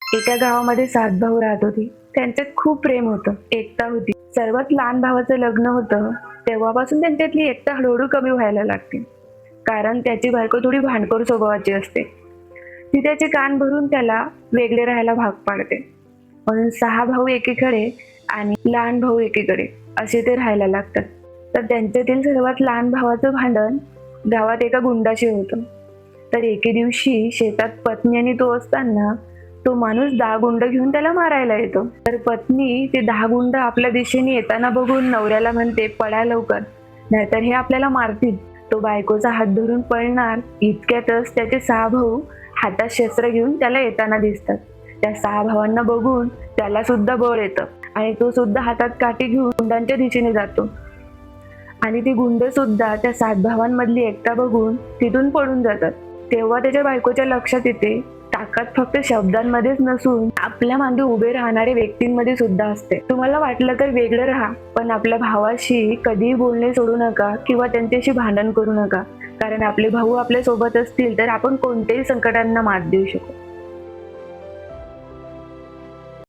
एका गावामध्ये 7 भाऊ राहत होते. त्यांच्यात खूप प्रेम होतं, एकता होती. सर्वात लहान भावाचं लग्न होतं तेव्हापासून त्यांच्यातली एकता हळूहळू कमी व्हायला लागते. कारण त्याची बायको थोडी भांडखोर स्वभावाची असते. ती त्याचे कान भरून त्याला वेगळे राहायला भाग पाडते. म्हणून 6 भाऊ एकीकडे आणि लहान भाऊ एकीकडे असे ते राहायला लागतात. तर त्यांच्यातील सर्वात लहान भावाचं भांडण गावात एका गुंडाशी होतं. तर एके दिवशी शेतात पत्नी आणि तो असताना तो माणूस 10 गुंड घेऊन त्याला मारायला येतो. तर पत्नी ते 10 गुंड आपल्या दिशेने येताना बघून नवऱ्याला म्हणते, पळा लवकर, नाहीतर हे आपल्याला मारतील. तो बायकोचा हात धरून पळणार. इतक्यातच त्याचे 6 भाऊ हातात शस्त्र घेऊन त्याला येताना दिसतात. त्या 6 भावांना बघून त्याला सुद्धा बळ येतं आणि तो सुद्धा हातात काठी घेऊन गुंडांच्या दिशेने जातो. आणि ती गुंड सुद्धा त्या 7 भावांमधली एकता बघून तिथून पळून जातात. तेव्हा त्याच्या बायकोच्या लक्षात येते, ताकद फक्त शब्दांमध्येच नसून आपल्या मागे उभे राहणाऱ्या व्यक्तींमध्ये सुद्धा असते. तुम्हाला वाटलं तर वेगळं राहा, पण आपल्या भावाशी कधीही बोलणे सोडू नका किंवा त्यांच्याशी भांडण करू नका. कारण आपले भाऊ आपल्या सोबत असतील तर आपण कोणत्याही संकटांना मात देऊ शकू.